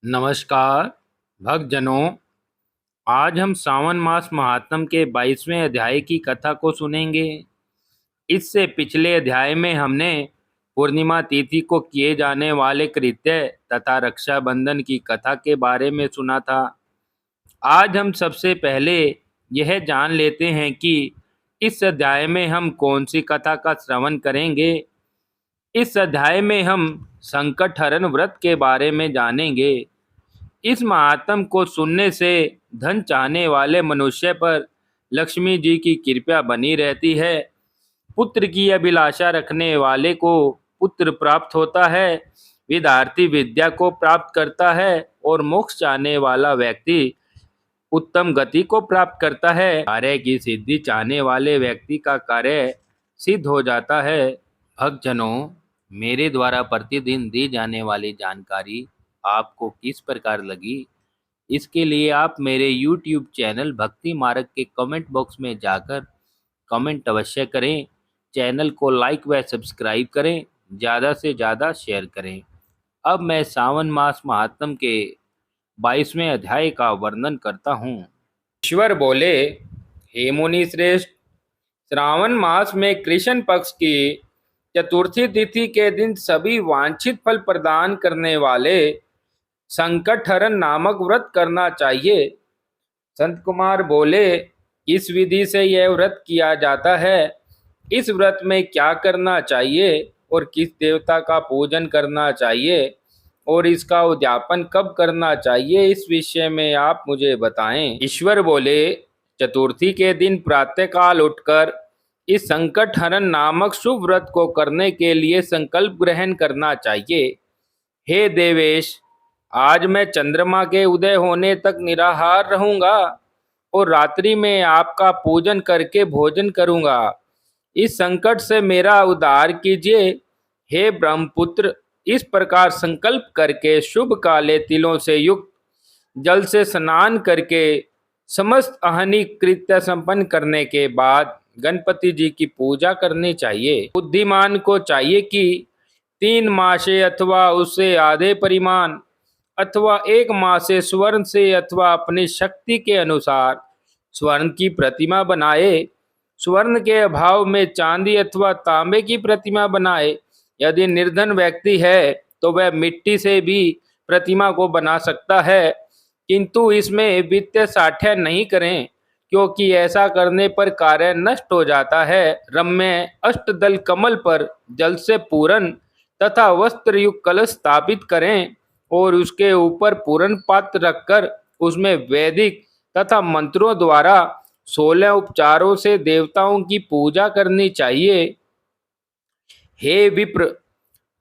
नमस्कार भक्तजनों। आज हम सावन मास महात्म के 22वें अध्याय की कथा को सुनेंगे। इससे पिछले अध्याय में हमने पूर्णिमा तिथि को किए जाने वाले कृत्य तथा रक्षाबंधन की कथा के बारे में सुना था। आज हम सबसे पहले यह जान लेते हैं कि इस अध्याय में हम कौन सी कथा का श्रवण करेंगे। इस अध्याय में हम संकट हरण व्रत के बारे में जानेंगे। इस महात्म को सुनने से धन चाहने वाले मनुष्य पर लक्ष्मी जी की कृपा बनी रहती है। पुत्र की अभिलाषा रखने वाले को पुत्र प्राप्त होता है। विद्यार्थी विद्या को प्राप्त करता है और मोक्ष चाहने वाला व्यक्ति उत्तम गति को प्राप्त करता है। कार्य की सिद्धि चाहने वाले व्यक्ति का कार्य सिद्ध हो जाता है। भक्तजनों, मेरे द्वारा प्रतिदिन दी जाने वाली जानकारी आपको किस प्रकार लगी, इसके लिए आप मेरे YouTube चैनल भक्ति मार्ग के कमेंट बॉक्स में जाकर कमेंट अवश्य करें। चैनल को लाइक व सब्सक्राइब करें, ज़्यादा से ज़्यादा शेयर करें। अब मैं सावन मास महात्म के 22वें अध्याय का वर्णन करता हूँ। ईश्वर बोले, हे मुनि श्रेष्ठ, श्रावण मास में कृष्ण पक्ष की चतुर्थी तिथि के दिन सभी वांछित फल प्रदान करने वाले संकट हरण नामक व्रत करना चाहिए। संत कुमार बोले, इस विधि से यह व्रत किया जाता है। इस व्रत में क्या करना चाहिए और किस देवता का पूजन करना चाहिए और इसका उद्यापन कब करना चाहिए, इस विषय में आप मुझे बताएं। ईश्वर बोले, चतुर्थी के दिन प्रातःकाल उठकर इस संकट हरण नामक शुभ व्रत को करने के लिए संकल्प ग्रहण करना चाहिए। हे देवेश, आज मैं चंद्रमा के उदय होने तक निराहार रहूंगा और रात्रि में आपका पूजन करके भोजन करूंगा। इस संकट से मेरा उद्धार कीजिए। हे ब्रह्मपुत्र, इस प्रकार संकल्प करके शुभ काले तिलों से युक्त जल से स्नान करके समस्त आहनी कृत्य संपन्न करने के बाद गणपति जी की पूजा करनी चाहिए। बुद्धिमान को चाहिए कि 3 मासे अथवा उससे आधे परिमाण अथवा 1 मासे स्वर्ण से अथवा अपनी शक्ति के अनुसार स्वर्ण की प्रतिमा बनाए। स्वर्ण के अभाव में चांदी अथवा तांबे की प्रतिमा बनाए। यदि निर्धन व्यक्ति है तो वह मिट्टी से भी प्रतिमा को बना सकता है, किंतु इसमें वित्तीय साठ्य नहीं करें, क्योंकि ऐसा करने पर कार्य नष्ट हो जाता है। रम्य अष्टदल कमल पर जल से पूरन तथा वस्त्र युक्त कलश स्थापित करें और उसके ऊपर पूरन पात्र रखकर उसमें वैदिक तथा मंत्रों द्वारा 16 उपचारों से देवताओं की पूजा करनी चाहिए। हे विप्र,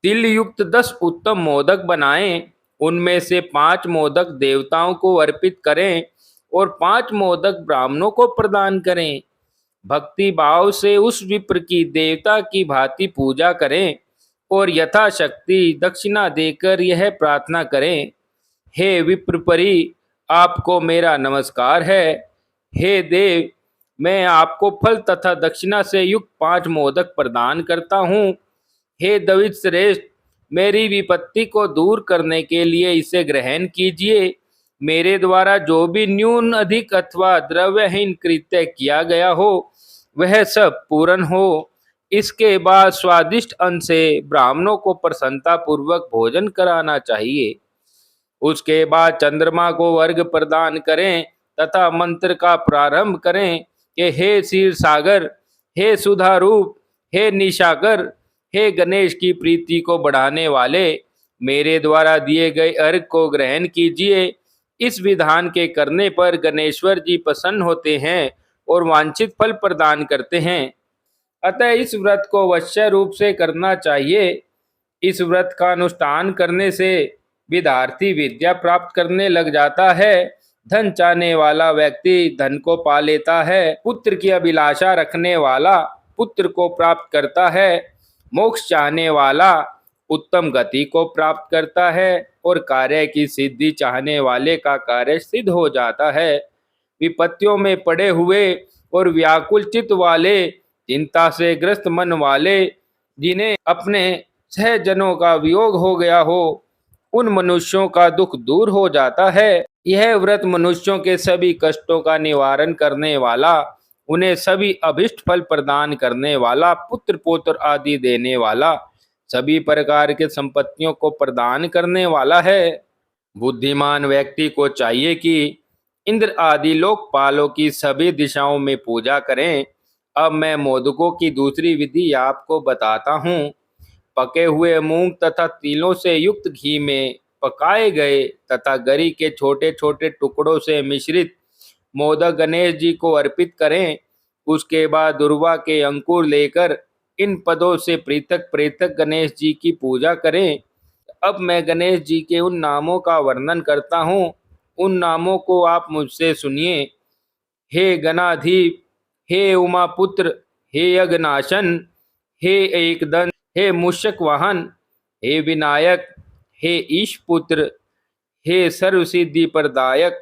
तिल युक्त 10 उत्तम मोदक बनाएं। उनमें से 5 मोदक देवताओं को अर्पित करें और 5 मोदक ब्राह्मणों को प्रदान करें। भक्ति भाव से उस विप्र की देवता की भांति पूजा करें और यथाशक्ति दक्षिणा देकर यह प्रार्थना करें, हे विप्रपरि, आपको मेरा नमस्कार है। हे देव, मैं आपको फल तथा दक्षिणा से युक्त 5 मोदक प्रदान करता हूँ। हे दवित श्रेष्ठ, मेरी विपत्ति को दूर करने के लिए इसे ग्रहण कीजिए। मेरे द्वारा जो भी न्यून अधिक अथवा द्रव्यहीन कृत्य किया गया हो वह सब पूर्ण हो। इसके बाद स्वादिष्ट अन्न से ब्राह्मणों को प्रसन्नता पूर्वक भोजन कराना चाहिए। उसके बाद चंद्रमा को अर्घ प्रदान करें तथा मंत्र का प्रारंभ करें कि हे क्षीर सागर, हे सुधा रूप, हे निशाकर, हे गणेश की प्रीति को बढ़ाने वाले, मेरे द्वारा दिए गए अर्घ को ग्रहण कीजिए। इस विधान के करने पर गणेश्वर जी प्रसन्न होते हैं और वांछित फल प्रदान करते हैं। अतः इस व्रत को अवश्य रूप से करना चाहिए। इस व्रत का अनुष्ठान करने से विद्यार्थी विद्या प्राप्त करने लग जाता है। धन चाहने वाला व्यक्ति धन को पा लेता है। पुत्र की अभिलाषा रखने वाला पुत्र को प्राप्त करता है। मोक्ष चाहने वाला उत्तम गति को प्राप्त करता है और कार्य की सिद्धि चाहने वाले का कार्य सिद्ध हो जाता है। विपत्तियों में पड़े हुए और व्याकुल चित्त वाले, चिंता से ग्रस्त मन वाले, जिन्हें अपने सहजनों का वियोग हो गया हो, उन मनुष्यों का दुख दूर हो जाता है। यह व्रत मनुष्यों के सभी कष्टों का निवारण करने वाला, उन्हें सभी अभिष्ट फल प्रदान करने वाला, पुत्र पौत्र आदि देने वाला, सभी प्रकार के संपत्तियों को प्रदान करने वाला है। बुद्धिमान व्यक्ति को चाहिए कि इंद्र आदि लोकपालों की सभी दिशाओं में पूजा करें। अब मैं मोदकों की दूसरी विधि आपको बताता हूँ। पके हुए मूंग तथा तिलों से युक्त घी में पकाए गए तथा गरी के छोटे छोटे टुकड़ों से मिश्रित मोदक गणेश जी को अर्पित करें। उसके बाद दुर्वा के अंकुर लेकर इन पदों से पृथक पृथक गणेश जी की पूजा करें। अब मैं गणेश जी के उन नामों का वर्णन करता हूँ, उन नामों को आप मुझसे सुनिए। हे गणाधीप, हे उमापुत्र, हे यज्ञनाशन, हे एकदंत, हे मूषक वाहन, हे विनायक, हे ईशपुत्र, हे सर्वसिद्धि प्रदायक,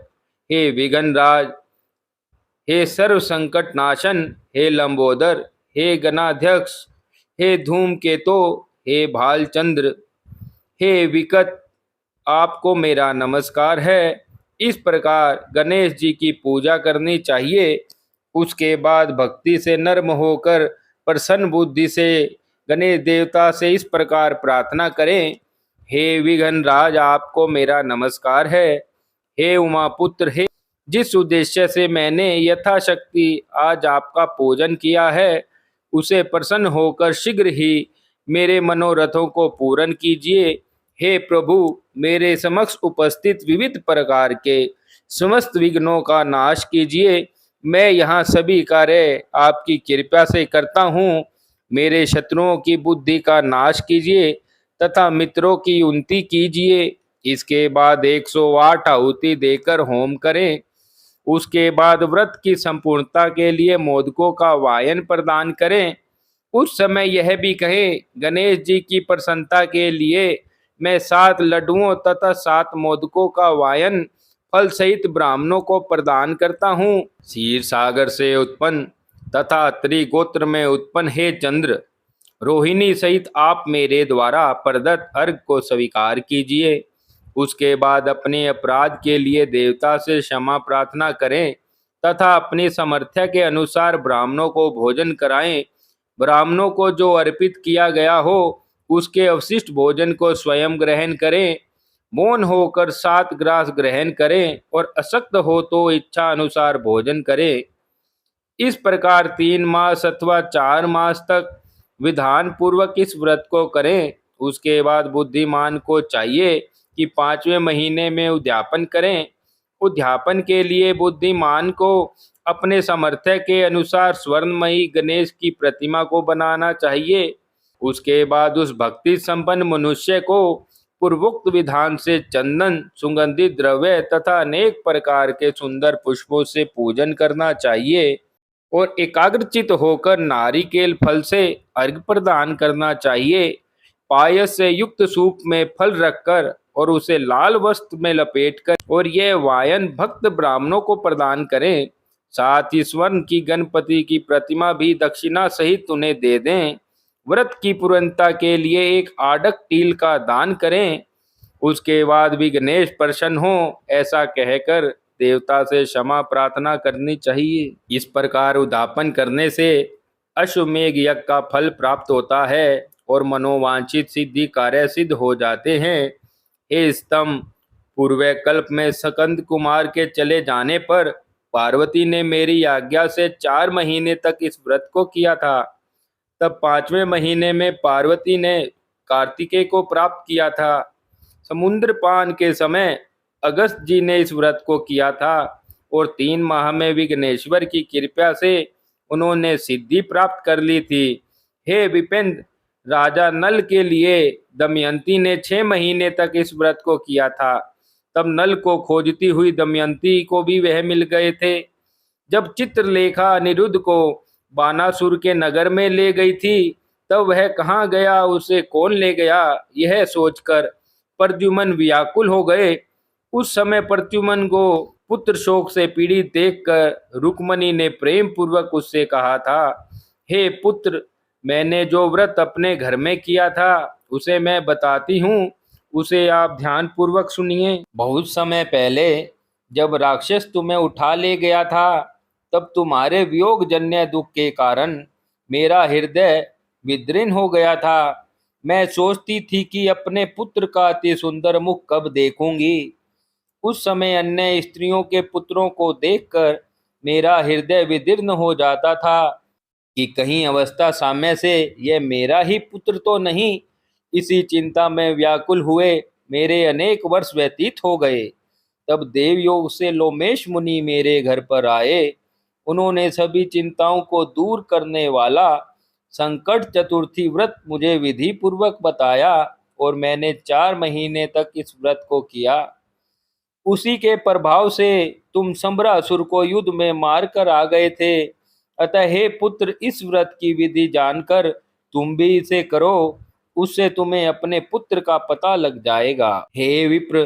हे विघ्नराज, हे सर्व संकट नाशन, हे लंबोदर, हे गणाध्यक्ष, हे धूमकेतो, हे भालचंद्र, हे विकट, आपको मेरा नमस्कार है। इस प्रकार गणेश जी की पूजा करनी चाहिए। उसके बाद भक्ति से नर्म होकर प्रसन्न बुद्धि से गणेश देवता से इस प्रकार प्रार्थना करें। हे विघ्नराज, आपको मेरा नमस्कार है। हे उमापुत्र, हे जिस उद्देश्य से मैंने यथाशक्ति आज आपका पूजन किया है, उसे प्रसन्न होकर शीघ्र ही मेरे मनोरथों को पूर्ण कीजिए। हे प्रभु, मेरे समक्ष उपस्थित विविध प्रकार के समस्त विघ्नों का नाश कीजिए। मैं यहाँ सभी कार्य आपकी कृपा से करता हूँ। मेरे शत्रुओं की बुद्धि का नाश कीजिए तथा मित्रों की उन्नति कीजिए। इसके बाद 108 आहुति देकर होम करें। उसके बाद व्रत की संपूर्णता के लिए मोदकों का वायन प्रदान करें। उस समय यह भी कहें, गणेश जी की प्रसन्नता के लिए मैं 7 लड्डुओं तथा 7 मोदकों का वायन फल सहित ब्राह्मणों को प्रदान करता हूँ। क्षीर सागर से उत्पन्न तथा अत्रि गोत्र में उत्पन्न हे चंद्र, रोहिणी सहित आप मेरे द्वारा प्रदत्त अर्घ को स्वीकार कीजिए। उसके बाद अपने अपराध के लिए देवता से क्षमा प्रार्थना करें तथा अपनी सामर्थ्य के अनुसार ब्राह्मणों को भोजन कराएं। ब्राह्मणों को जो अर्पित किया गया हो, उसके अवशिष्ट भोजन को स्वयं ग्रहण करें। मौन होकर 7 ग्रास ग्रहण करें और अशक्त हो तो इच्छा अनुसार भोजन करें। इस प्रकार 3 मास अथवा 4 मास तक विधान पूर्वक इस व्रत को करें। उसके बाद बुद्धिमान को चाहिए कि 5वें महीने में उद्यापन करें। उद्यापन के लिए बुद्धिमान को अपने सामर्थ्य के अनुसार स्वर्णमयी गणेश की प्रतिमा को बनाना चाहिए। उसके बाद उस भक्ति संपन्न मनुष्य को पूर्वोक्त विधान से चंदन, सुगंधित द्रव्य तथा अनेक प्रकार के सुंदर पुष्पों से पूजन करना चाहिए और एकाग्रचित होकर नारिकेल फल से अर्घ्य प्रदान करना चाहिए। पायस से युक्त सूप में फल रखकर और उसे लाल वस्त्र में लपेटकर और यह वायन भक्त ब्राह्मणों को प्रदान करें। साथ ही स्वर्ण की गणपति की प्रतिमा भी दक्षिणा सहित उन्हें दे दें। व्रत की पूर्णता के लिए एक आड़क टील का दान करें। उसके बाद भी गणेश प्रसन्न हो, ऐसा कहकर देवता से क्षमा प्रार्थना करनी चाहिए। इस प्रकार उद्यापन करने से अश्वमेघ यज्ञ का फल प्राप्त होता है और मनोवांछित सिद्धि कार्य सिद्ध हो जाते हैं। हे स्तंभ, पूर्व कल्प में स्कंद कुमार के चले जाने पर पार्वती ने मेरी आज्ञा से 4 महीने तक इस व्रत को किया था। तब 5वें महीने में पार्वती ने कार्तिकेय को प्राप्त किया था। समुद्र पान के समय अगस्त जी ने इस व्रत को किया था और 3 माह में विघ्नेश्वर की कृपा से उन्होंने सिद्धि प्राप्त कर ली थी। हे विपेंद्र, राजा नल के लिए दमयंती ने 6 महीने तक इस व्रत को किया था। तब नल को खोजती हुई दमयंती को भी वह मिल गए थे। जब चित्रलेखा अनिरुद्ध को बानासुर के नगर में ले गई थी, तब वह कहाँ गया, उसे कौन ले गया, यह सोचकर प्रद्युम्न व्याकुल हो गए। उस समय प्रद्युम्न को पुत्र शोक से पीड़ित देखकर रुक्मणी ने प्रेम पूर्वक उससे कहा था, हे पुत्र, मैंने जो व्रत अपने घर में किया था उसे मैं बताती हूँ। उसे आप ध्यान पूर्वक सुनिए। बहुत समय पहले जब राक्षस तुम्हें उठा ले गया था, तब तुम्हारे वियोग जन्य दुख के कारण मेरा हृदय विदीर्ण हो गया था। मैं सोचती थी कि अपने पुत्र का अति सुंदर मुख कब देखूंगी। उस समय अन्य स्त्रियों के पुत्रों को देखकर मेरा हृदय विदीर्ण हो जाता था कि कहीं अवस्था साम्य से यह मेरा ही पुत्र तो नहीं। इसी चिंता में व्याकुल हुए मेरे अनेक वर्ष व्यतीत हो गए। तब देवयोग से लोमेश मुनि मेरे घर पर आए। उन्होंने सभी चिंताओं को दूर करने वाला संकट चतुर्थी व्रत मुझे विधि पूर्वक बताया और मैंने 4 महीने तक इस व्रत को किया। उसी के प्रभाव से तुम सम्भ्रासुर को युद्ध में मारकर आ गए थे। अतः हे पुत्र, इस व्रत की विधि जानकर तुम भी इसे करो, उससे तुम्हें अपने पुत्र का पता लग जाएगा। हे विप्र,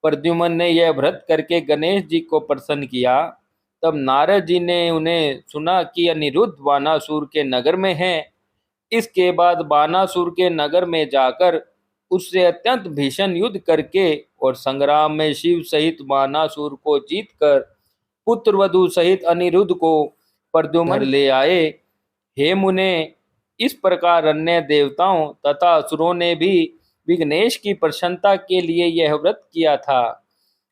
प्रद्युम्न ने यह व्रत करके गणेश जी को प्रसन्न किया। तब नारद जी ने उन्हें सुना कि अनिरुद्ध बानासुर के नगर में है। इसके बाद बानासुर के नगर में जाकर उससे अत्यंत भीषण युद्ध करके और संग्राम में शिव सहित बानासुर को जीतकर पुत्र वधु सहित अनिरुद्ध को प्रद्युम्न ले आए। हे मुने, इस प्रकार अन्य देवताओं तथा असुरों ने भी विघ्नेश की प्रसन्नता के लिए यह व्रत किया था।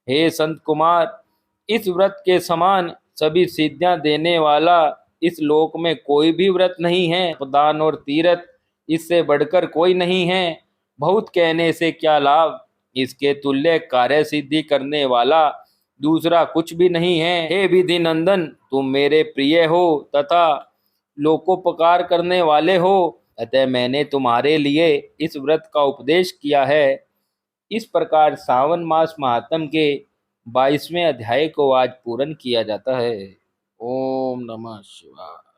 हे संत कुमार, इस व्रत के समान सभी सिद्धियां देने वाला इस लोक में कोई भी व्रत नहीं है। दान और तीर्थ इससे बढ़कर कोई नहीं है। बहुत कहने से क्या लाभ, इसके तुल्य कार्य सिद्धि करने वाला दूसरा कुछ भी नहीं है। हे विधि नंदन, तुम मेरे प्रिय हो तथा लोकोपकार करने वाले हो, अतः मैंने तुम्हारे लिए इस व्रत का उपदेश किया है। इस प्रकार सावन मास महात्म के 22वें अध्याय को आज पूर्ण किया जाता है। ओम नमः शिवाय।